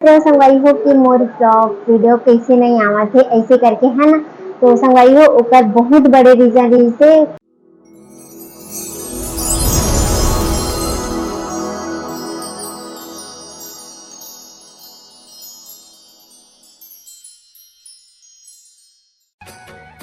तो संगवारी हो कि मोर ब्लॉग वीडियो कैसे नहीं आवा थे ऐसे करके है ना। तो संगवारी हो ओकर बहुत बड़े रीजन रही से।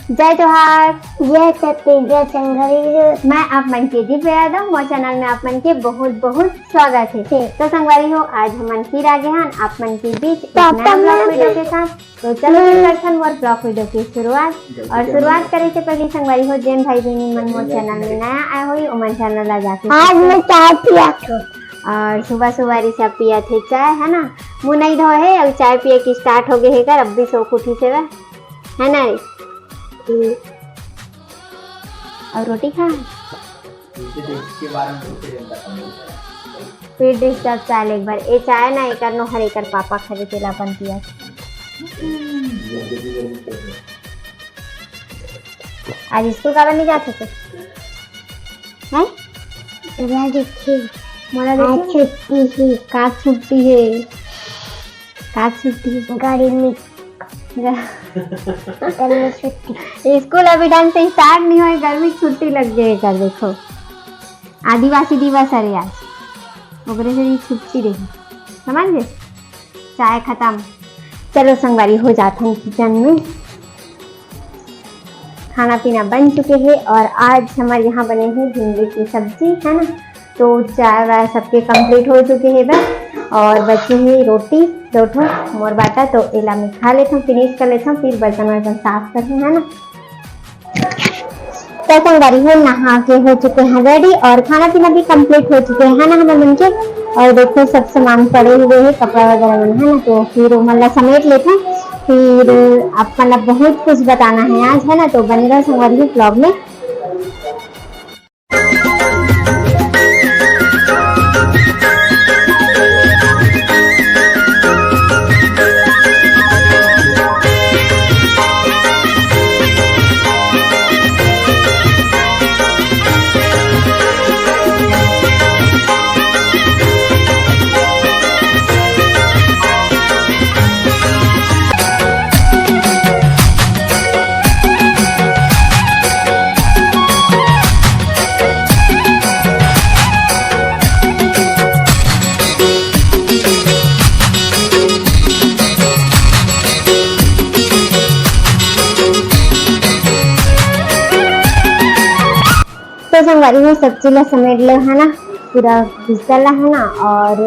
जय जोहार, यह तेजा संगवारी मैं आप मन के दीप यादव मोर चैनल में आप मन के बहुत बहुत स्वागत है। तो संगवारी हो आज हम फिर आगे हैं आप मन के बीच एक नया ब्लॉग वीडियो के साथ। तो चलो करते हैं मोर ब्लॉग वीडियो की शुरुआत। और शुरुआत करे से पहले संगवारी हो जेन भाई बहनी मन मोर चैनल में नया आए हो ओमन चैनल ला जाके आज मैं चाय पिया और सुबह सुबह रिसा पिया थे चाय है ना। मुँह नहीं धो है अब चाय पिए की स्टार्ट हो गए है कर अब भी सो उठी से है ना रे। और रोटी खा फिर डिस्टर्ब चाय एक बार ए चाय ना एक नो हर एक पापा खरीदे ला बन पिया। आज स्कूल का नहीं जाते थे हैं देखिए मोला आज छुट्टी है का छुट्टी है का छुट्टी है गाड़ी में छुट्टी स्कूल अभी ढंग से स्टार्ट नहीं हुई गर्मी छुट्टी लग गई कर देखो आदिवासी दिवस अरे आज ओकरे से छुट्टी रही समझ गए। चाय खत्म। चलो संगवारी हो जाते हैं किचन में। खाना पीना बन चुके हैं और आज हमारे यहाँ बने हैं भिंडी की सब्जी है ना। तो चाय वाय सबके कंप्लीट हो चुके हैं बस और बची हुई रोटी दो ठो मोर बाटा तो एला में खा लेता हूँ फिनिश कर लेता हूँ फिर बर्तन वर्तन साफ करते हैं ना। तो संगवारी हो नहा के हो चुके हैं रेडी और खाना पीना भी कंप्लीट हो चुके हैं ना हमारे मन के। और देखो सब सामान पड़े हुए हैं कपड़ा वगैरह मन है ना। तो फिर मतलब समेट लेते हैं फिर आप मतलब बहुत कुछ बताना है आज है ना। तो बने रहो संगवारी हो ब्लॉग में। तो संगवारी हो सब्जी ला समेट ले है ना पूरा घिसला है ना। और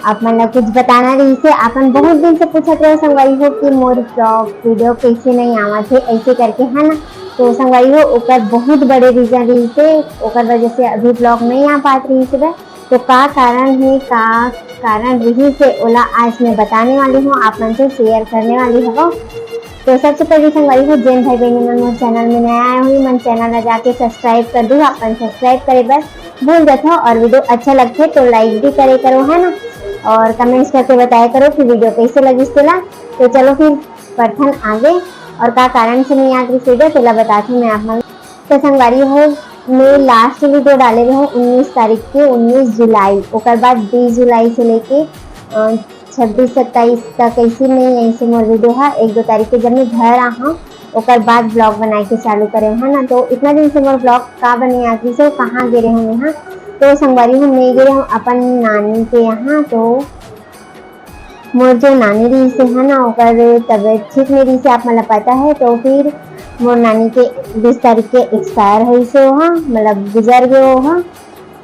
आप मतलब कुछ बताना रही से आपन बहुत दिन से पूछत रहे संगवारी हो कि मोर ब्लॉग वीडियो कैसे नहीं आवा थे ऐसे करके है ना। तो संगवारी हो ओकर बहुत बड़े रीजन रही से ओकर वजह से अभी ब्लॉग नहीं आ पात रही से। तो का कारण है का कारण रही से ओला आज मैं बताने वाली हूँ आप मन से शेयर करने वाली हूँ। तो सबसे पहले संगवारी हो जेन भाई बहनी मन मोर चैनल में नया आए हुई मन चैनल जाके सब्सक्राइब कर दो। अपन सब्सक्राइब करे बस भूल जाता और वीडियो अच्छा लगते तो लाइक भी करे करो है ना। और कमेंट्स करके बताया करो कि वीडियो कैसे लगी इसला। तो चलो फिर प्रथम आगे और का कारण से नहीं आती वीडियो तो बताती हूँ मैं आप मन। तो संगवारी हो मैं लास्ट वीडियो डाले रहे 19 तारीख के 19 जुलाई और बाद 20 जुलाई से लेके 26-27 तक ऐसी नहीं ऐसे मोर वीडियो है 1-2 तारीख के जब मैं घर आहा और बाद ब्लॉग बनाए के चालू करे है ना। तो इतना दिन से मोर ब्लॉग का बने आती से कहाँ गिरे हूँ यहाँ। तो संगवारी हूँ मैं गिरे हूँ अपन नानी के यहाँ। तो मोर जो नानी रही से है ना और तबियत ठीक नहीं रही से आप मतलब पता है। तो फिर मोर नानी के 20 तारीख के एक्सपायर हुई से वहाँ मतलब गुजर गए वहाँ।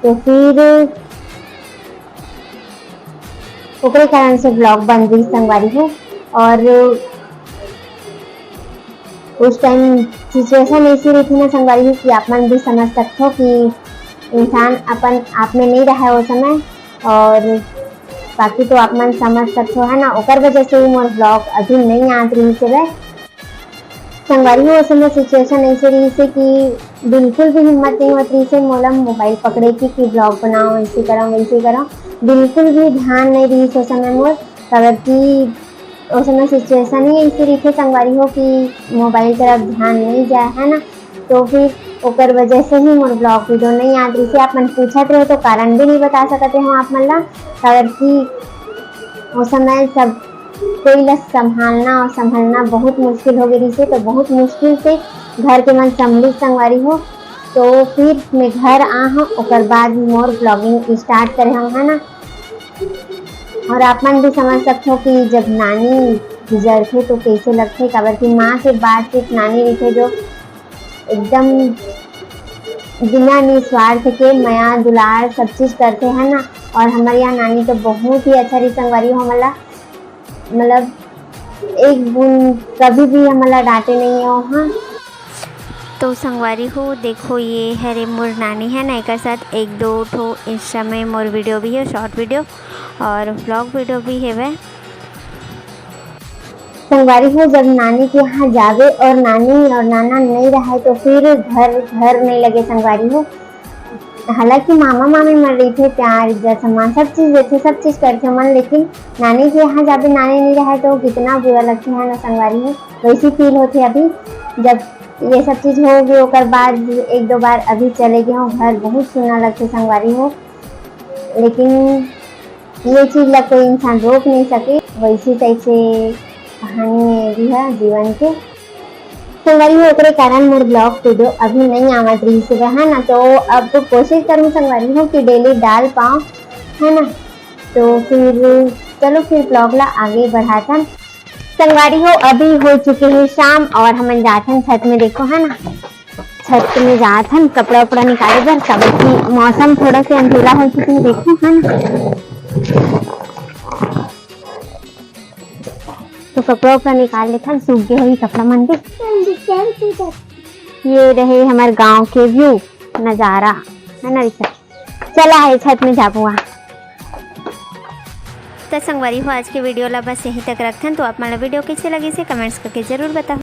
तो फिर ओकरे कारण से ब्लॉग बन गई संगवारी हो। और उस टाइम सिचुएशन ऐसी रही थी ना संगवारी हो कि आप मन भी समझ सकते हो कि इंसान अपन आप में नहीं रहा है वो समय। और बाकी तो आप मन समझ सकते हो है ना ओकर वजह से मोर ब्लॉग अभी नहीं आ रही से संगवारी हो। उस समय सिचुएशन ऐसी रही से कि बिल्कुल भी हिम्मत नहीं होती रही से मोला मोबाइल पकड़े की कि ब्लॉग बनाओ ऐसे करो वैसे करो बिल्कुल भी ध्यान नहीं रही उस समय मोर। तब कि उस समय सिचुएशन ही ऐसी रही थी संगवारी हो कि मोबाइल तरफ ध्यान नहीं जाए है ना। तो फिर ओकर वजह से ही मोर ब्लॉग वीडियो नहीं आती से आप मन पूछत रहे तो कारण भी नहीं बता सकते हो आप मन ला। कि वो समय सब कोई ला संभालना और संभलना बहुत मुश्किल हो गई से, तो बहुत मुश्किल से घर के मन संभली संगवारी हो। तो फिर मैं घर आ हूँ, ओकर बाद मोर ब्लॉगिंग स्टार्ट करे हम, है ना। और आप मन भी समझ सकते हो कि जब नानी गुजरते तो कैसे लगते, काबर कि माँ के बाद सिर्फ नानी रहते जो एकदम बिना निस्वार्थ के माया दुलार सब चीज़ करते हैं ना। और हमारे यहाँ नानी तो बहुत ही अच्छा रही संगवारी हो, मतलब एक बूंद कभी भी हमारा डांटे नहीं हो। हाँ, तो संगवारी हो देखो, ये है रे मोर नानी है ना, एक साथ 1-2 ठो इंस्टा में मोर वीडियो भी है, शॉर्ट वीडियो और व्लॉग वीडियो भी है वह। संगवारी हो जब नानी के यहाँ जावे और नानी और नाना नहीं रहे तो फिर घर नहीं लगे संगवारी हो। हालांकि मामा मामी मर रही थे, प्यार इज्जत सम्मान सब चीज़ देते, सब चीज़ करते मन, लेकिन नानी के यहाँ जावे नानी नहीं रहे तो कितना बुरा लगता है ना संगवारी हो। वैसी फील होती अभी जब ये सब चीज़ हो गई, ओकर बाद 1-2 बार अभी चले गए हूँ घर, बहुत सुना लगते संगवारी हो। लेकिन ये चीज़ ला कोई इंसान रोक नहीं सके, वैसी तैसे कहानी में भी है जीवन के संगवारी हो। ओकरे कारण मोर ब्लॉग वीडियो अभी नहीं आवत रही से, है ना। तो अब तो कोशिश करूँ संगवारी हो कि डेली डाल पाऊँ, है ना। तो फिर चलो फिर ब्लॉग ला आगे बढ़ाता संगवारी हो। अभी हो चुके हैं शाम और हम जाते हैं छत में, देखो है ना, छत में जाते हैं कपड़ा उपड़ा निकाले बर, काबर कि मौसम थोड़ा से अंधेरा हो चुके हैं, देखो है ना। तो कपड़ा उपड़ा निकाल लेते हैं, सूख गए हुई कपड़ा मन भी। ये रहे हमारे गांव के व्यू नज़ारा, है ना। चला है छत में जाबुआ। तो संगवारी हो आज के वीडियो ला बस यहीं तक रखते हैं। तो आप मला वीडियो कैसे लगी से कमेंट्स करके ज़रूर बताओ।